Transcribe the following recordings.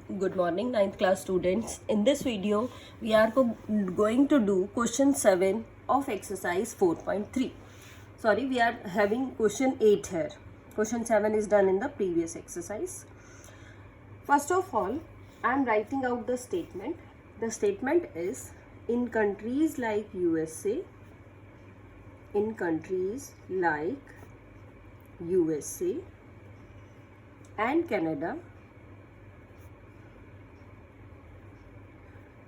Good morning, ninth class students. In this video, we are going to do question 7 of exercise 4.3. Sorry, we are having question 8 here. Question 7 is done in the previous exercise. First of all, I am writing out the statement. The statement is, in countries like USA and Canada,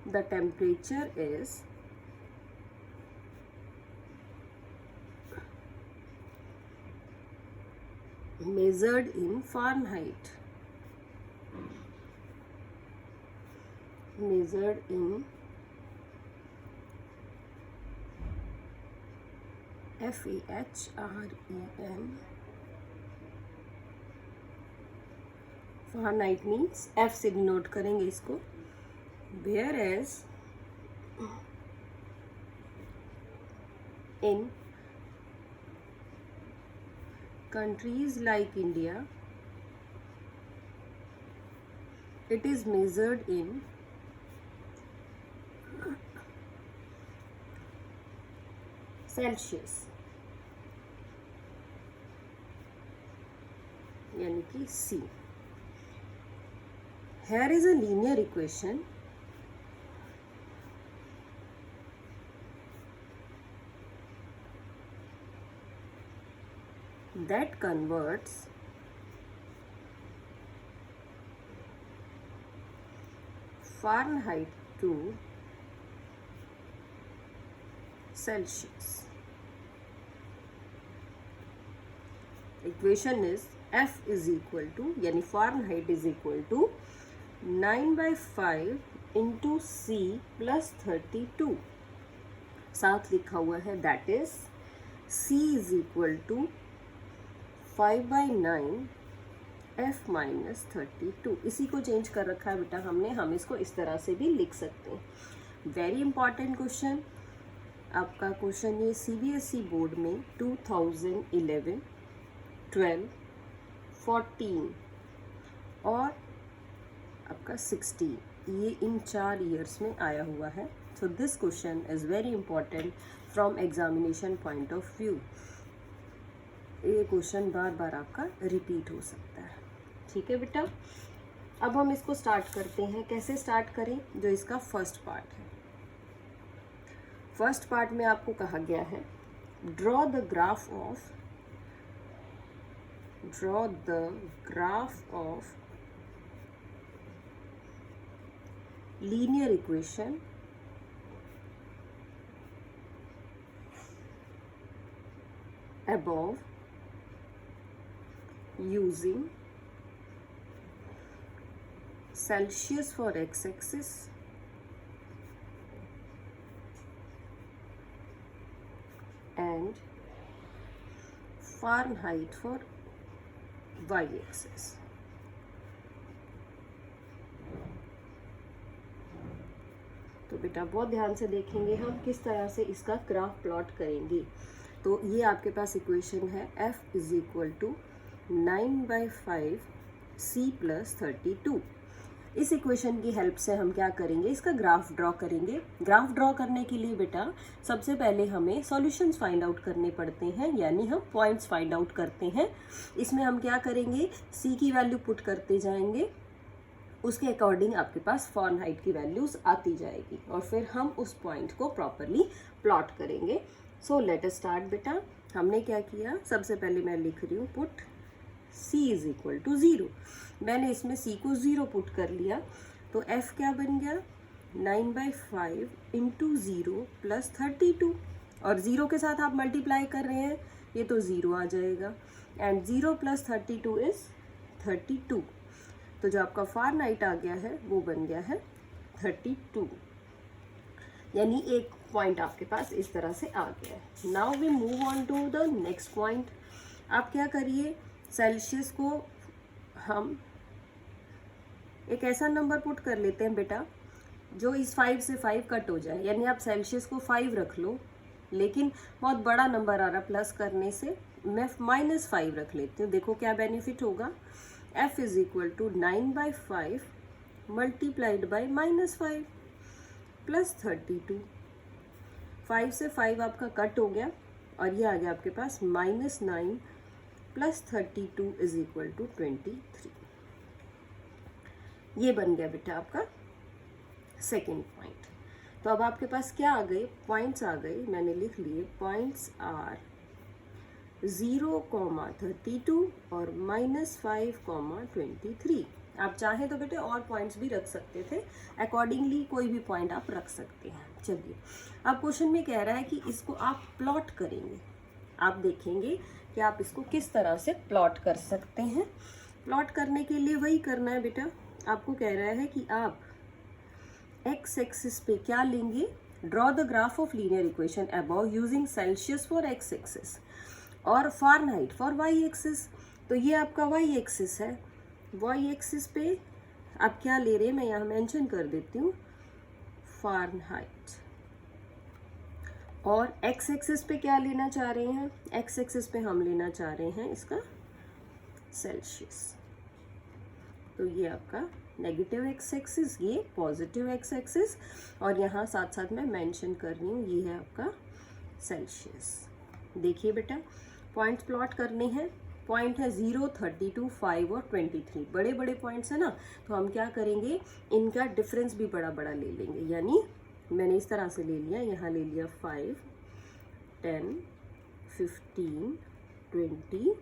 the temperature is measured in Fahrenheit. Measured in FAHREN. Fahrenheit means F से denote करेंगे इसको. Whereas in countries like India, it is measured in Celsius, यानी कि C. Here is a linear equation that converts Fahrenheit to Celsius. Equation is F is equal to, यानी Fahrenheit is equal to 9/5 into C plus 32. साथ लिखा हुआ है, that is C is equal to 5/9 F minus 32. इसी को change कर रखा है बेटा हमने, हम इसको इस तरह से भी लिख सकते हैं. Very important question. आपका क्वेश्चन ये CBSE बोर्ड में 2011, 12, 14 और आपका 16, ये इन 4 ईयर्स में आया हुआ है. So this question is very important from examination point of view. ये क्वेश्चन बार बार आपका रिपीट हो सकता है. ठीक है बेटा, अब हम इसको स्टार्ट करते हैं. कैसे स्टार्ट करें? जो इसका फर्स्ट पार्ट है. फर्स्ट पार्ट में आपको कहा गया है, draw the graph of linear equation above using Celsius for x-axis and Fahrenheit for y-axis. तो बेटा बहुत ध्यान से देखेंगे हम किस तरह से इसका ग्राफ प्लॉट करेंगे. तो ये आपके पास इक्वेशन है, F is equal to 9/5 C plus 32. इस इक्वेशन की हेल्प से हम क्या करेंगे, इसका ग्राफ ड्रॉ करेंगे. ग्राफ ड्रॉ करने के लिए बेटा सबसे पहले हमें सॉल्यूशंस फाइंड आउट करने पड़ते हैं, यानी हम पॉइंट्स फाइंड आउट करते हैं. इसमें हम क्या करेंगे, C की वैल्यू पुट करते जाएंगे, उसके अकॉर्डिंग आपके पास फॉरेनहाइट की वैल्यूज आती जाएगी और फिर हम उस पॉइंट को प्रॉपरली प्लॉट करेंगे. सो लेट अस स्टार्ट बेटा. हमने क्या किया, सबसे पहले मैं लिख रही हूँ put C is equal to 0. मैंने इसमें C को 0 पुट कर लिया, तो F क्या बन गया, 9/5 इंटू 0 प्लस 32. और 0 के साथ आप मल्टीप्लाई कर रहे हैं, ये तो 0 आ जाएगा. And 0 plus 32 is 32. तो जो आपका फारेनहाइट आ गया है वो बन गया है 32, यानी एक पॉइंट आपके पास इस तरह से आ गया है. Now we move on to the next point. आप क्या करिए, सेल्सियस को हम एक ऐसा नंबर पुट कर लेते हैं बेटा जो इस 5 से 5 कट हो जाए, यानी आप सेल्सियस को 5 रख लो, लेकिन बहुत बड़ा नंबर आ रहा प्लस करने से मैं -5 रख लेती हूँ. देखो क्या बेनिफिट होगा, f is equal to 9/5 multiplied by -5 plus 32। 5 से 5 आपका कट हो गया और ये आ गया आपके पास -9 प्लस 32 इज इक्वल टू 23। ये बन गया बेटा आपका सेकेंड पॉइंट। तो अब आपके पास क्या आ गए, पॉइंट्स आ गए, मैंने लिख लिए। पॉइंट्स आर 0,32 और -5,23। आप चाहें तो बेटे और पॉइंट्स भी रख सकते थे, अकॉर्डिंगली कोई भी पॉइंट आप रख सकते हैं। चलिए, अब क्वेश्चन में कह रहा है कि इसको आप प्लॉट करेंगे। आप देखेंगे कि आप इसको किस तरह से प्लॉट कर सकते हैं। प्लॉट करने के लिए वही करना है बेटा, आपको कह रहा है कि आप एक्स एक्सिस पे क्या लेंगे, draw the graph of linear equation above using Celsius for X axis और फारेनहाइट फॉर वाई एक्सिस। तो ये आपका वाई एक्सिस है, वाई एक्सिस पे आप क्या ले रहे हैं, मैं यहाँ मेंशन कर देती हूँ, फारेनहाइट। और एक्स एक्सिस पे क्या लेना चाह रहे हैं, एक्स एक्सिस पे हम लेना चाह रहे हैं इसका सेल्सियस। तो ये आपका नेगेटिव एक्स एक्सिस, ये पॉजिटिव एक्स एक्सिस, और यहाँ साथ साथ मैं मेंशन कर रही हूँ ये है आपका सेल्सियस। देखिए बेटा, पॉइंट्स प्लॉट करने हैं। पॉइंट है 0, 32, 5 और 23। बड़े बड़े पॉइंट्स है ना, तो हम क्या करेंगे, इनका डिफरेंस भी बड़ा बड़ा ले लेंगे। यानी मैंने इस तरह से ले लिया, यहाँ ले लिया 5, 10, 15, 20,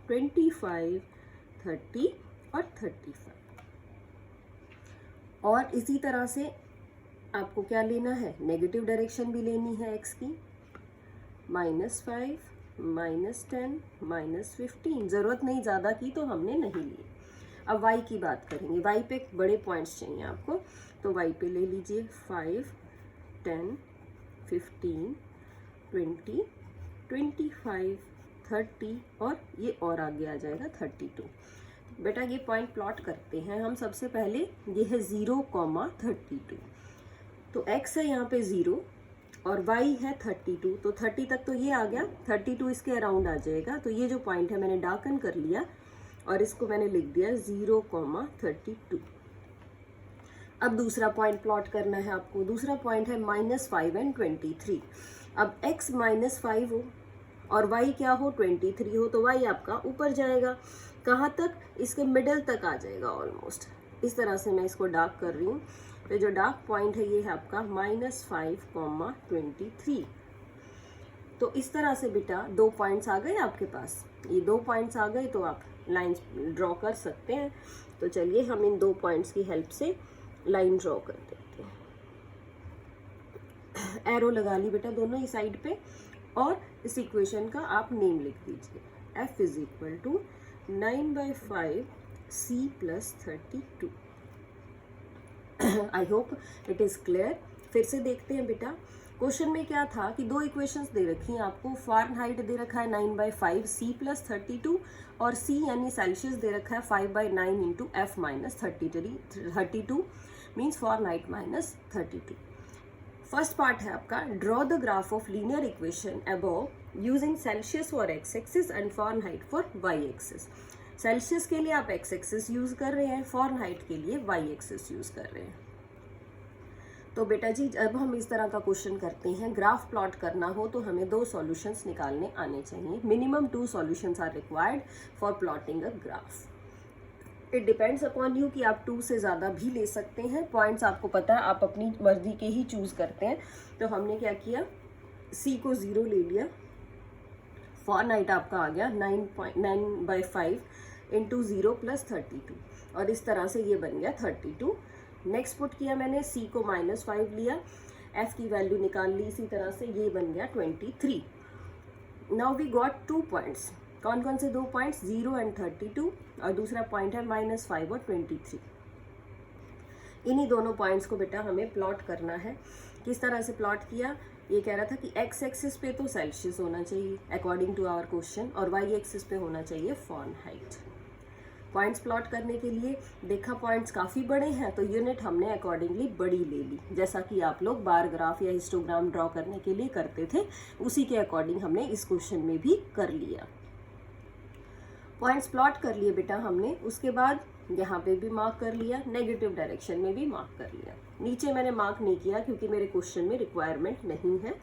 25, 30 और 35। और इसी तरह से आपको क्या लेना है, नेगेटिव डायरेक्शन भी लेनी है एक्स की, -5, -10, -15। ज़रूरत नहीं ज़्यादा की तो हमने नहीं ली। अब y की बात करेंगे, y पे बड़े पॉइंट्स चाहिए आपको, तो y पे ले लीजिए 5, 10, 15, 20, 25, 30 और ये और आगे आ जाएगा 32। बेटा ये पॉइंट प्लॉट करते हैं हम। सबसे पहले ये है 0,32, तो x है यहाँ पे 0 और y है 32, तो 30 तक तो ये आ गया, 32 इसके अराउंड आ जाएगा। तो ये जो पॉइंट है मैंने डार्कन कर लिया और इसको मैंने लिख दिया 0,32। अब दूसरा पॉइंट प्लॉट करना है आपको। दूसरा पॉइंट है -5 एंड 23। अब x -5 हो और y क्या हो, 23 हो, तो y आपका ऊपर जाएगा। कहाँ तक, इसके मिडल तक आ जाएगा ऑलमोस्ट। इस तरह से मैं इसको डार्क कर रही हूँ। तो जो डार्क पॉइंट है ये है आपका -5,23। तो इस तरह से बेटा 2 पॉइंट्स आ गए आपके पास। ये 2 पॉइंट्स आ गए तो आप लाइंस ड्रॉ कर सकते हैं। तो चलिए हम इन 2 पॉइंट्स की हेल्प से लाइन ड्रॉ कर देते हैं। एरो लगा ली बेटा दोनों ही साइड पे, और इस इक्वेशन का आप नेम लिख दीजिए। F is equal to 9/5 C plus 32। I hope it is clear. फिर से देखते हैं बेटा, क्वेश्चन में क्या था कि 2 इक्वेशंस दे रखी हैं आपको। फारेनहाइट दे रखा है 9/5 C प्लस 32 और C यानी सेल्सियस दे रखा है 5/9 into F minus 32 means Fahrenheit minus 32। First part है आपका, draw the graph of linear equation above using Celsius for X axis and Fahrenheit for Y axis. Celsius के लिए आप एक्स एक्सिस यूज कर रहे हैं, फारेनहाइट के लिए वाई एक्सिस यूज कर रहे हैं। तो बेटा जी जब हम इस तरह का क्वेश्चन करते हैं, ग्राफ प्लॉट करना हो, तो हमें 2 सॉल्यूशंस निकालने आने चाहिए। Minimum 2 solutions are required for plotting a graph. It depends upon you कि आप 2 से ज़्यादा भी ले सकते हैं। पॉइंट्स आपको पता है, आप अपनी मर्जी के ही चूज़ करते हैं। तो हमने क्या किया, C को 0 ले लिया, फारेनहाइट आपका आ गया 9/5 इंटू 0 प्लस 32, और इस तरह से ये बन गया 32। नेक्स्ट पुट किया मैंने, C को -5 लिया, F की वैल्यू निकाल ली, इसी तरह से ये बन गया 23। Now we got 2 points. कौन कौन से 2 पॉइंट्स, 0 एंड 32, और दूसरा पॉइंट है -5 और 23। इन्हीं दोनों पॉइंट्स को बेटा हमें प्लॉट करना है। किस तरह से प्लॉट किया, ये कह रहा था कि एक्स एक्सिस पे तो सेल्सियस होना चाहिए अकॉर्डिंग टू आवर क्वेश्चन, और वाई एक्सिस पे होना चाहिए फारेनहाइट। पॉइंट्स प्लॉट करने के लिए देखा पॉइंट्स काफ़ी बड़े हैं, तो यूनिट हमने अकॉर्डिंगली बड़ी ले ली, जैसा कि आप लोग बार ग्राफ या हिस्टोग्राम ड्रॉ करने के लिए करते थे, उसी के अकॉर्डिंग हमने इस क्वेश्चन में भी कर लिया। पॉइंट्स प्लॉट कर लिए बेटा हमने। उसके बाद यहाँ पे भी मार्क कर लिया, नेगेटिव डायरेक्शन में भी मार्क कर लिया। नीचे मैंने मार्क नहीं किया क्योंकि मेरे क्वेश्चन में रिक्वायरमेंट नहीं है।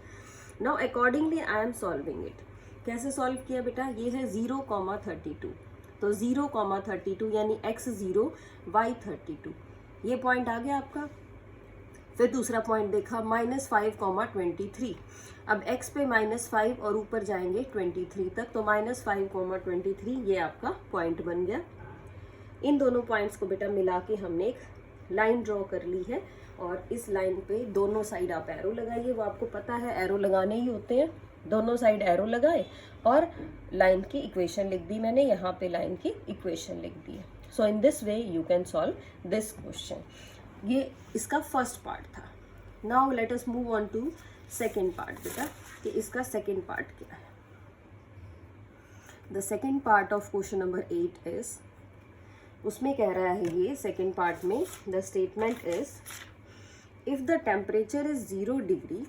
Now accordingly I am solving it. कैसे सॉल्व किया बेटा? ये है 0,32, तो 0,32 यानी x0 y32, ये पॉइंट आ गया आपका। फिर दूसरा पॉइंट देखा -5,23, अब x पे -5 और ऊपर जाएंगे 23 तक, तो -5,23 ये आपका पॉइंट बन गया। इन दोनों पॉइंट्स को बेटा मिला के हमने एक लाइन ड्रॉ कर ली है, और इस लाइन पे दोनों साइड आप एरो लगाइए। वो आपको पता है एरो लगाने ही होते हैं, दोनों साइड एरो लगाए और लाइन की इक्वेशन लिख दी मैंने, यहाँ पे लाइन की इक्वेशन लिख दी है। So in this way you can solve this question. ये इसका फर्स्ट पार्ट था। Now let us move on to second part बेटा, कि इसका सेकेंड पार्ट क्या है। The second part of question number 8 is, उसमें कह रहा है ये सेकेंड पार्ट में, the statement is if the temperature is 0 degree,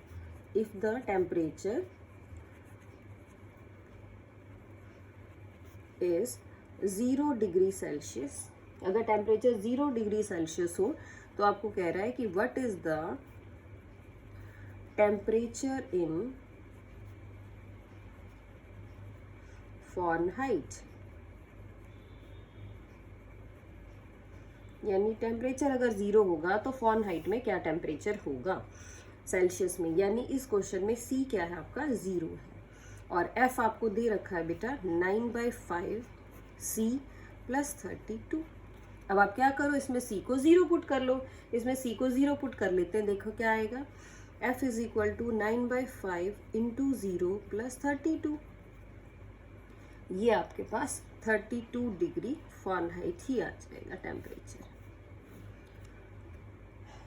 if the temperature is 0 degree Celsius, अगर टेम्परेचर 0 डिग्री सेल्सियस हो तो आपको कह रहा है कि what is the temperature in Fahrenheit, यानी टेम्परेचर अगर 0 होगा तो फ़ारेनहाइट में क्या टेम्परेचर होगा सेल्सियस में। यानी इस क्वेश्चन में C क्या है आपका? 0 है, और F आपको दे रखा है बेटा 9/5 C + 32। अब आप क्या करो, इसमें C को 0 पुट कर लो, इसमें C को 0 पुट कर लेते हैं। देखो क्या आएगा, F = 9/5 × 0 + 32। ये आपके पास 32 डिग्री फ़ारेनहाइट ही आ जाएगा टेम्परेचर।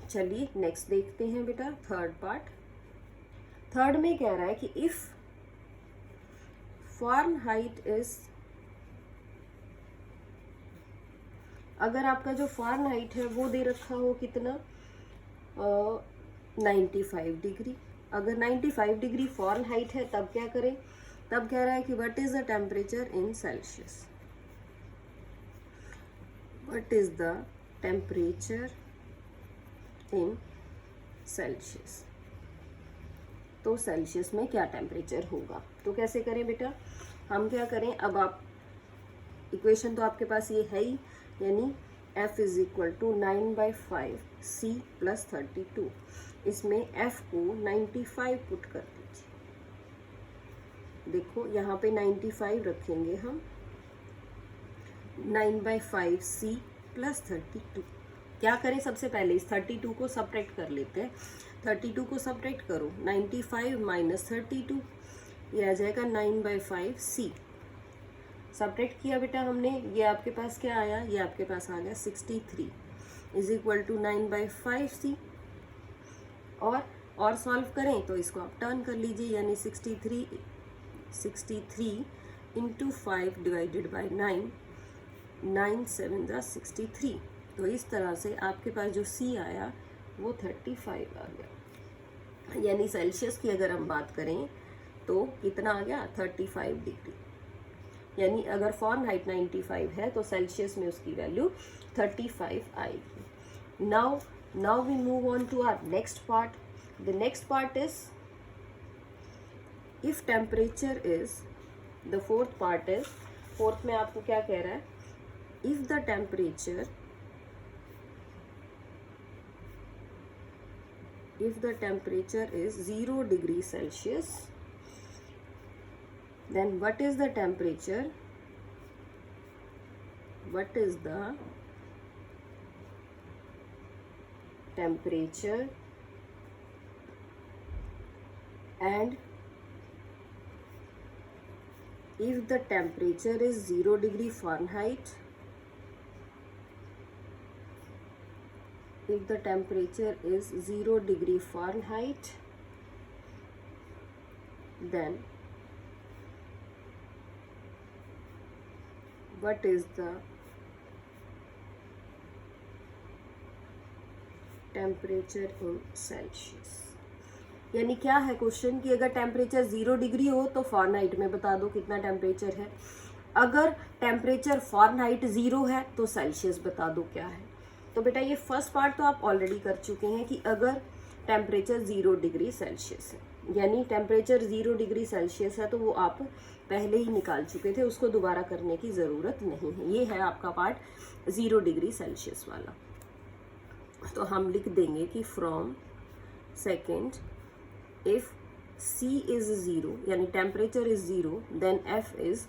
चलिए नेक्स्ट देखते हैं बेटा, थर्ड पार्ट। थर्ड में कह रहा है कि इफ फ़ारेनहाइट इज, अगर आपका जो फ़ारेनहाइट है वो दे रखा हो कितना, 95 डिग्री। अगर 95 डिग्री फ़ारेनहाइट है तब क्या करें, तब कह रहा है कि what is the temperature in Celsius, what is the temperature in Celsius, तो सेल्सियस में क्या टेम्परेचर होगा। तो कैसे करें बेटा, हम क्या करें, अब आप इक्वेशन तो आपके पास ये है ही, यानी F = 9/5 C + 32, इसमें F को 95 पुट कर दीजिए। देखो यहाँ पे 95 रखेंगे हम, 9/5 C + 32। क्या करें, सबसे पहले इस 32 को सब्ट्रैक्ट कर लेते हैं। 32 को सब्ट्रैक्ट करो, 95 - 32, ये आ जाएगा 9/5 C। सब्ट्रैक्ट किया बेटा हमने, ये आपके पास क्या आया, ये आपके पास आ गया 63 = 9/5 C। और सॉल्व करें तो इसको आप टर्न कर लीजिए, यानी 63 × 5 / 9, 9 × 7 = 63। तो इस तरह से आपके पास जो C आया वो 35 आ गया। यानी सेल्सियस की अगर हम बात करें तो कितना आ गया, 35 डिग्री। यानी अगर फ़ारेनहाइट 95 है तो सेल्सियस में उसकी वैल्यू 35 आएगी। Now we move on to our next part. The next part is if temperature is, the fourth part is, fourth में आपको क्या कह रहा है, if the temperature is 0 degree Celsius, then what is the temperature and if the temperature is 0 degree Fahrenheit, if the temperature is 0 degree Fahrenheit, then what is the temperature in Celsius. यानी क्या है question कि अगर temperature 0 degree हो तो Fahrenheit में बता दो कितना टेम्परेचर है, अगर टेम्परेचर फ़ारेनहाइट 0 है तो सेल्सियस बता दो क्या है। तो बेटा ये फर्स्ट पार्ट तो आप ऑलरेडी कर चुके हैं कि अगर टेम्परेचर 0 डिग्री सेल्सियस है, यानी टेम्परेचर 0 डिग्री सेल्सियस है तो वो आप पहले ही निकाल चुके थे, उसको दोबारा करने की ज़रूरत नहीं है। ये है आपका पार्ट 0 डिग्री सेल्सियस वाला। तो हम लिख देंगे कि from second if C is 0 यानी temperature is 0 then F is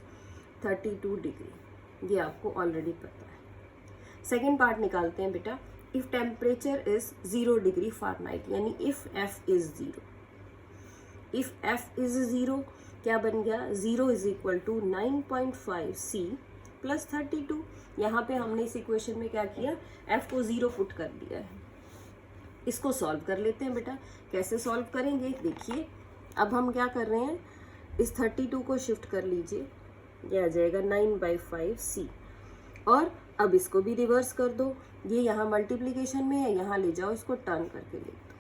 32 degree. ये आपको ऑलरेडी पता है। सेकेंड पार्ट निकालते हैं बेटा। If temperature is 0 degree Fahrenheit यानी if F is 0, if F is 0 क्या बन गया, 0 is equal to 9.5 C plus 32। यहाँ पे हमने इस इक्वेशन में क्या किया, F को 0 पुट कर दिया है। इसको सॉल्व कर लेते हैं बेटा। कैसे सॉल्व करेंगे देखिए। अब हम क्या कर रहे हैं, इस 32 को शिफ्ट कर लीजिए, ये आ जाएगा 9/5 C। और अब इसको भी रिवर्स कर दो, ये यहाँ मल्टीप्लिकेशन में है, यहाँ ले जाओ, इसको टर्न करके लिख दो।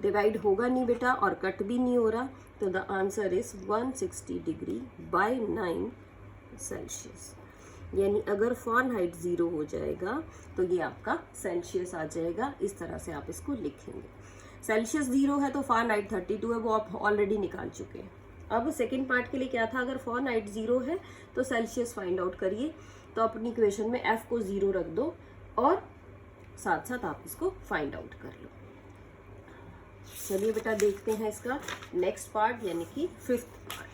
डिवाइड होगा नहीं बेटा और कट भी नहीं हो रहा, तो the answer is 160 degree by 9 Celsius. यानी अगर फ़ारेनहाइट 0 हो जाएगा तो ये आपका सेल्सियस आ जाएगा। इस तरह से आप इसको लिखेंगे। सेल्सियस 0 है तो फ़ारेनहाइट 32 है, वो आप ऑलरेडी निकाल चुके हैं। अब सेकेंड पार्ट के लिए क्या था, अगर फ़ारेनहाइट 0 है तो सेल्सियस फाइंड आउट करिए। तो अपनी इक्वेशन में F को 0 रख दो और साथ साथ आप इसको फाइंड आउट कर लो। चलिए बेटा देखते हैं इसका नेक्स्ट पार्ट यानी कि फिफ्थ पार्ट।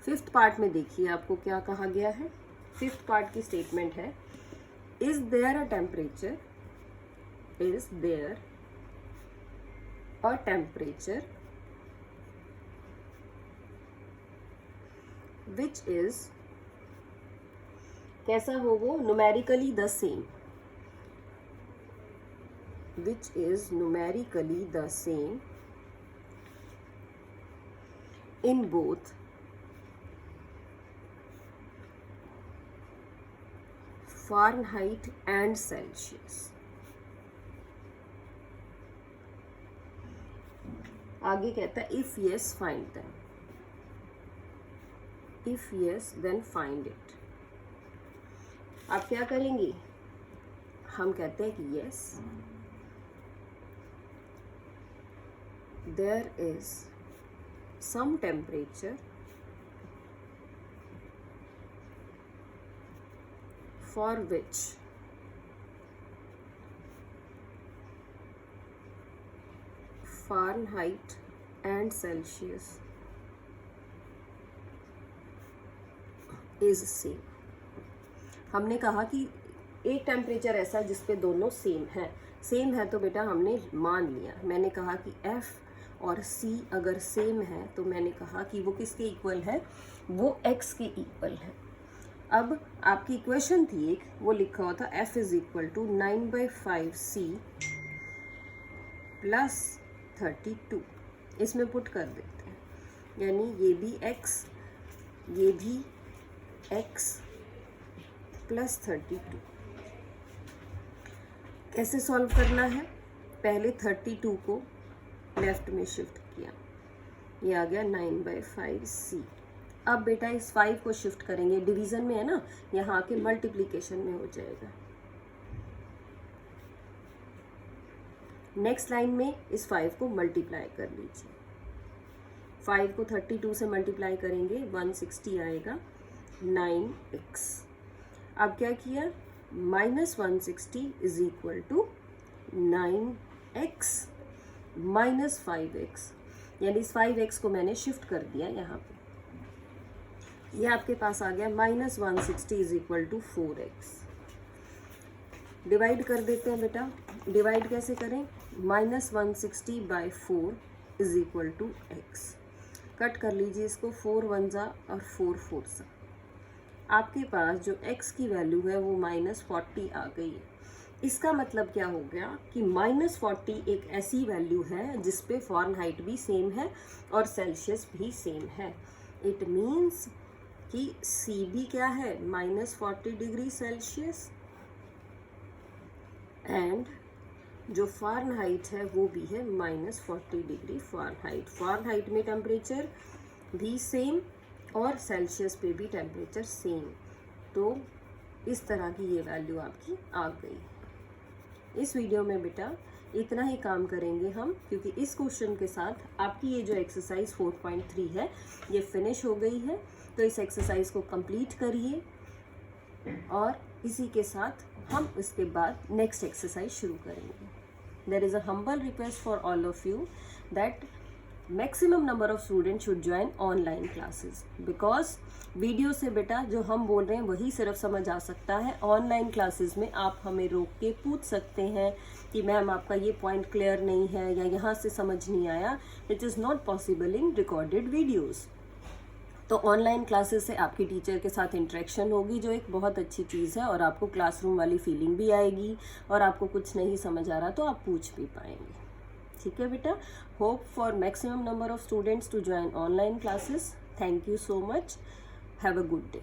फिफ्थ पार्ट में देखिए आपको क्या कहा गया है। फिफ्थ पार्ट की स्टेटमेंट है, is there a temperature, is there a temperature which is, कैसा हो वो, numerically the same, which is numerically the same in both Fahrenheit and Celsius। आगे कहता है if yes find them, if yes then find it। आप क्या करेंगे, हम कहते हैं कि yes there is some temperature for which Fahrenheit and Celsius is same। हमने कहा कि एक टेम्परेचर ऐसा जिसपे दोनों सेम है। सेम है तो बेटा हमने मान लिया। मैंने कहा कि F और C अगर सेम है तो मैंने कहा कि वो किसके इक्वल है, वो X के इक्वल है। अब आपकी इक्वेशन थी एक, वो लिखा हुआ था F is equal to 9/5 C plus 32। इसमें पुट कर देते हैं, यानी ये भी X, ये भी X प्लस 32। कैसे सॉल्व करना है, पहले 32 को लेफ्ट में शिफ्ट किया, ये आ गया 9/5 C। अब बेटा इस 5 को शिफ्ट करेंगे, डिवीजन में है ना, यहाँ आके मल्टीप्लिकेशन में हो जाएगा। नेक्स्ट लाइन में इस 5 को मल्टीप्लाई कर लीजिए। 5 को 32 से मल्टीप्लाई करेंगे 160 आएगा 9x। अब क्या किया, -160 is equal to 9x minus 5x, यानी इस 5x को मैंने शिफ्ट कर दिया यहाँ पे। ये आपके पास आ गया -160 is equal to 4x। Divide कर देते हैं बेटा। डिवाइड कैसे करें, -160/4 is equal to x। Cut कर लीजिए इसको, 4 1 जा और 4 4 सा। आपके पास जो x की वैल्यू है वो -40 आ गई है। इसका मतलब क्या हो गया कि -40 एक ऐसी वैल्यू है जिस पे फ़ारेनहाइट भी सेम है और सेल्सियस भी सेम है। इट मीन्स कि C भी क्या है, -40 डिग्री सेल्सियस, एंड जो फ़ारेनहाइट है वो भी है -40 डिग्री फ़ारेनहाइट। फ़ारेनहाइट में टेम्परेचर भी सेम और सेल्सियस पे भी टेम्परेचर सेम। तो इस तरह की ये वैल्यू आपकी आ गई। इस वीडियो में बेटा इतना ही काम करेंगे हम, क्योंकि इस क्वेश्चन के साथ आपकी ये जो एक्सरसाइज 4.3 है ये फिनिश हो गई है। तो इस एक्सरसाइज को कंप्लीट करिए और इसी के साथ हम इसके बाद नेक्स्ट एक्सरसाइज शुरू करेंगे। There is a humble request for all of you that maximum number of student should join online classes, because video से बेटा जो हम बोल रहे हैं वही सिर्फ समझ आ सकता है। ऑनलाइन क्लासेस में आप हमें रोक के पूछ सकते हैं कि मैम आपका ये पॉइंट क्लियर नहीं है या यहाँ से समझ नहीं आया, it is not possible in recorded videos. तो ऑनलाइन क्लासेस से आपकी टीचर के साथ इंटरेक्शन होगी, जो एक बहुत अच्छी चीज़ है, और आपको क्लासरूम वाली फीलिंग भी आएगी, और आपको कुछ नहीं समझ आ रहा तो आप पूछ भी पाएंगे। ठीक है बेटा, hope for maximum number of students to join online classes. Thank you so much, have a good day.